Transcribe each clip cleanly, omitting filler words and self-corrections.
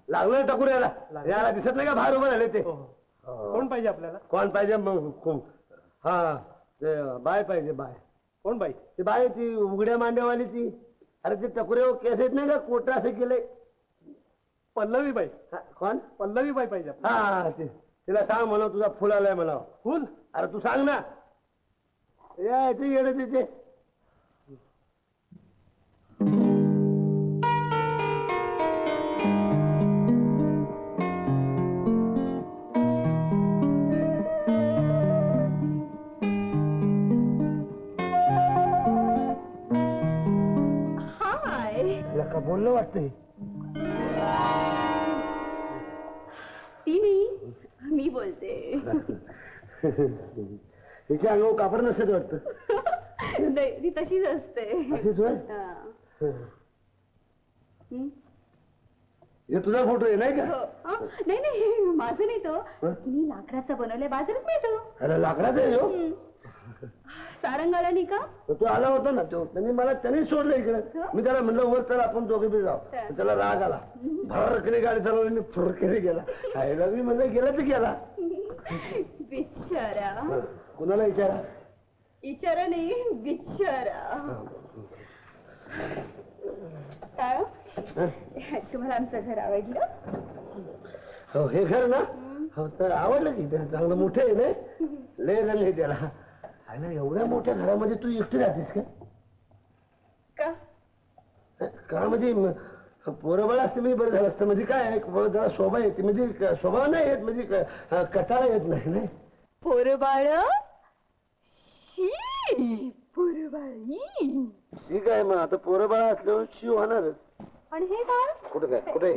लागलं टाकून याला दिसत नाही का बाहेर उभं राहिले ते? कोण पाहिजे आपल्याला? कोण पाहिजे मग? हा ते बाय पाहिजे. बाय कोण बाई? ती बाय ती उघड्या मांड्यावाली ती. अरे ते टकुरे केस येत नाही का कोटा असं केलंय. पल्लवी बाई. कोण? पल्लवी बाई पाहिजे. हा तिला सांग म्हणा तुझा फुल आलाय म्हणा. फुल? अरे तू सांग ना. यायचं येडं तिचे. का बोललं वाटतंय? ती नाही, मी बोलते. तिच्या अंगावर कापड नसत वाटतं. नाही, ती तशीच असते. अशीच होय? हे तुझा फोटो आहे नाही का? नाही नाही, माझं नाही तो. तिने लाकडाचा बनवलाय, बाजारात मिळतो. अरे लाकडाचा आहे हो? सारंगाला नाही का? तो आला होता ना तो, त्याने सोडलं इकडे. मी त्याला म्हणलं वर तर आपण दोघे बी जाऊ. त्याला राग आला. फरकने गाडी चालवली, फरकने गेला. खायला मी म्हणलं गेला तर गेला. बिचारा. कुणाला विचारा? विचारा नाही, बिचारा. काय तुम्हाला आमचं घर आवडलं? हो हे घर ना? हो तर आवडलं की. चांगलं मोठं आहे ना, लय रंग आहे त्याला. आयला एवढ्या मोठ्या घरामध्ये तू एकटी राहतेस का? का म्हणजे पोरबाळ असते म्हणजे बरं झालं असतं. म्हणजे काय जरा शोभा येते, म्हणजे स्वभाव नाही येत, म्हणजे कटाळा येत नाही ना. पोरबाळ? पोरबाळी ठीक आहे. मग आता पोरबाळ असल्यावर शिव होणारच. आणि हे काय? कुठं काय? कुठे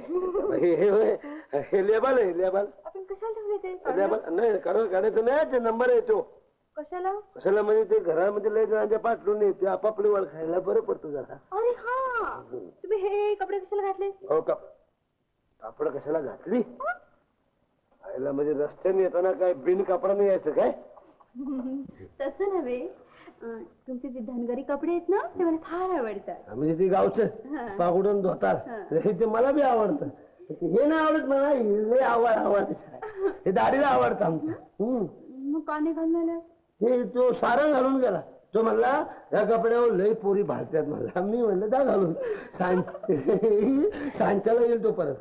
हे लेबल आहे. लेबल आपण कशाला ठेवले ते? लेबल नाही काढायचं नाही. ते नंबर आहे तो. कशाला? कशाला म्हणजे ते घरामध्ये लय जणांच्या पाठवून येते, आपापली वाळ खायला बरं पडतो जरा. अरे हा, तुम्ही हे कपडे कशाला घातले? हो का? कापड कशाला घातली? खायला म्हणजे रस्त्याने येताना काय बिन कापडाने यायचं काय? तसं नव्हे, तुमचे ते धनगरी कपडे आहेत ना, ते मला फार आवडतात. म्हणजे ते गावचं पागुडून धोतार ते मला बी आवडतं. हे नाही आवडत मला. हे आवड हे दाढीला आवडतं आमचं. मग काने घालून आल्या? हे तो सारंग घालून गेला. तो म्हणला या कपड्यावर लय पोरी भालत्यात मला. मी म्हणलं जा घालून. सांच्याला येईल तो परत.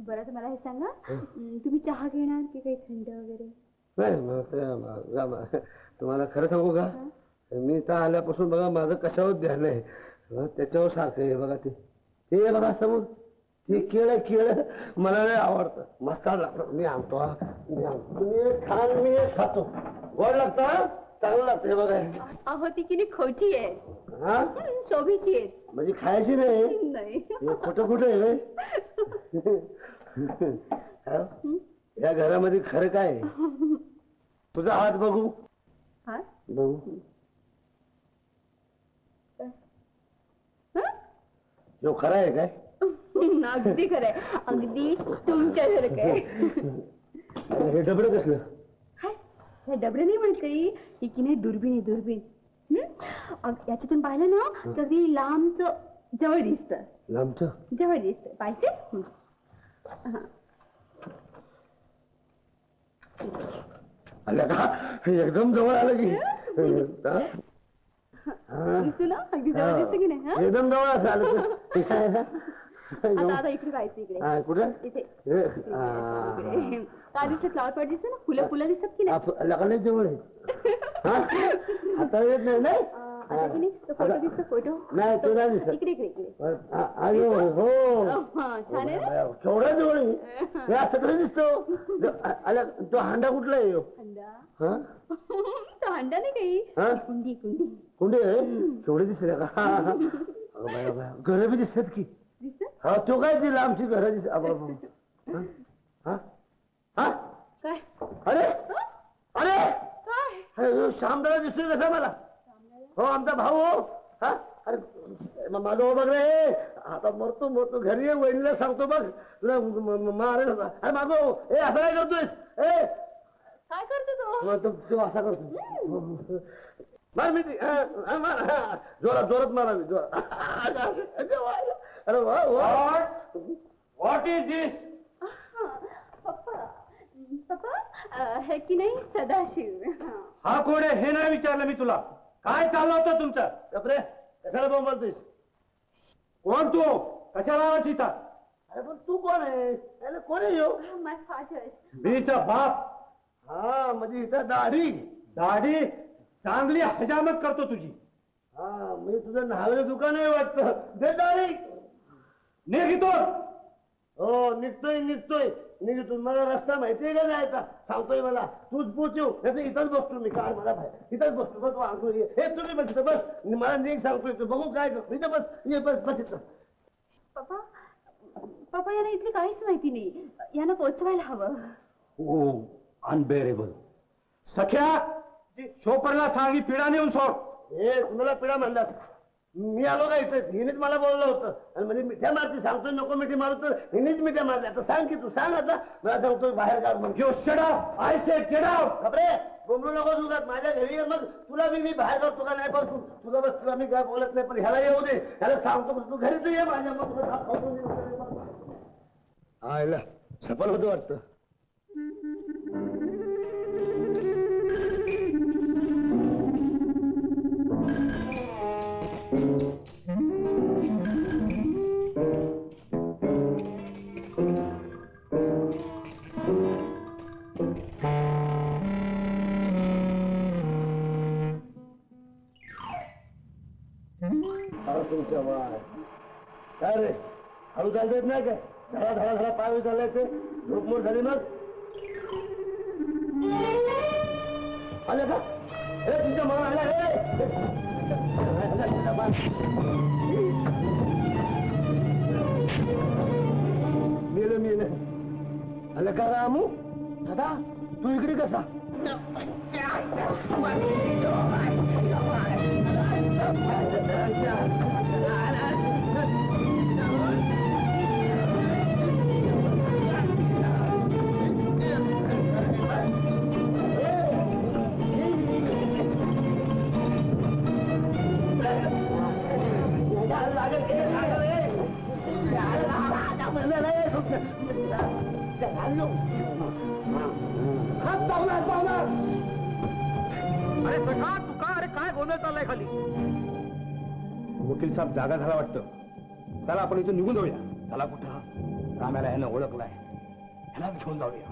बरं तर मला हे सांगा, तुम्ही चहा घेणार की काही थंड वगैरे? नाही तुम्हाला खरं सांगू का, मी तर आल्यापासून बघा माझं कशावर ध्यान आहे. त्याच्यावर सारखं आहे बघा. ते बघा समोर ते केळ मला नाही आवडतं. मस्त लागतं. मी आणतो. तुम्ही खान मी खातो. गोड लागतं, चांगलं लागतं. हे बघा. अहो ती किती खोटी आहे. हा, शोभीची आहे. म्हणजे खायची नाही. खोटं कुठं आहे? या घरामध्ये खरं काय आहे? तुझा हात बघू. बघू. जो खरा आहे काय? अगदी खरंय. अगदी तुमच्यासारखं आहे. हे डबडं कसलं? हे डबडे नाही म्हणते ही की नाही, दुर्बीण आहे दुर्बीण. याच्यातून पाहिलं ना तर अगदी लांबच जवळ दिसत. लांबच जवळ दिसत पाहिजे. आल्या का? एकदम जवळ आलं की. दिसत ना, अगदी जवळ दिसत की नाही? एकदम जवळ असं आलं. आता इकडे जायचं. इकडे कुठं? इथे काय दिसत? फ्लावर पॉट दिसत ना, फुलं फुलं दिसत की नाही? लगाले जवळ आहे. आता येत नाही नाही. फोटो दिसतो. फोटो नाही तो नाही दिसत. इकडे इकडे इकडे. अरे हो छान आहे ना. केवढा जवळ आहे. असं कसं दिसतो? तो हांडा कुठला आहे? हंडा? तो हंडा नाही काही, कुंडी. कुंडी आहे. केवढे दिसले का? घर बी दिसतात की. हा तो काय ती लांबची घर दिसत. काय? अरे अरे श्यामदादा दिसतोय कसा मला? हो आमचा भाऊ. हो अरे मालो बघ रे. आता मरतो घरी ये, वहिनीला सांगतो बघ तुला मारेल होता. अरे मागो ए असं काय करतोयस ए काय करतो तो मग तो असा करतो. मार मी मार जोरात मारावी जोरात. अरे वा वा. व्हॉट इज दिस? पप्पा पप्पा हे की नाही सदाशिव. हा कोण आहे हे नाही विचारलं मी तुला. काय चाललं होतं तुमचं? कपरे कशाला बोंब बोलतोयस? कोण तू? कशाला आलास इथं? अरे पण तू कोण आहे? अरे कोण आहे ह्यो? माय फादर. मीचा बाप. हा म्हणजे इथं दाढी. दाढी चांगली हजामत करतो तुझी. हा म्हणजे तुझं न्हावेचं दुकान आहे वाटतं. दे दाढी. निघतो. हो निघतोय निघतोय. मला रस्ता माहितीये का जायचा? सांगतोय मला तूच पोचव. नाही इथंच बसतो मी. काढ मला बाहेर इथंच बसतो. बस आणतो हे तुम्ही बस इथं बस. मला निघ सांगतोय तू बघू काय करतो. इथं बस ये बस इथं. पप्पा पप्पा यांना इथली काहीच माहिती नाही. यांना पोचवायला हवं. ओ अनबेरेबल. सख्या शोपरला सांगी पिढा नेऊन सोड. हे कुणाला पिढा म्हणलास? मी आलो का इथं? हिनेच मला बोललं होतं आणि म्हणजे मिठ्या मारती. सांगतोय नको मिठी मारू तर हिनेच मिठ्या मारल्या. आता सांग की तू सांग आता. मला सांगतोय बाहेर काढ म्हणून. You shut up! I said get out! खबरे बोंबलू नको तुझ्यात. माझ्या घरी ये मग तुला मी बाहेर काढतो का नाही बघ तू. तुझं बस तुला मी काय बोलत नाही पण ह्याला येऊ दे. ह्याला सांगतो तू घरी तर ये माझ्या. मग आयला सफल होतं वाटतं. तुमच्या वाय काय रे हळू चालता येत नाही काय? धडा पाय चाललाय ते झोपमोड झाली मग आले का? हे तुमच्या मान आला. मेलं आलं का रामू? दादा तू इकडे कसा? अरे सखा तू का? अरे काय गोंधळ चाललाय खाली? वकील साहेब जागा झाला वाटतं. चला आपण इथून निघून जाऊया. चला कुठं? रामाला ह्यानं ओळखलाय. ह्यालाच घेऊन जाऊया.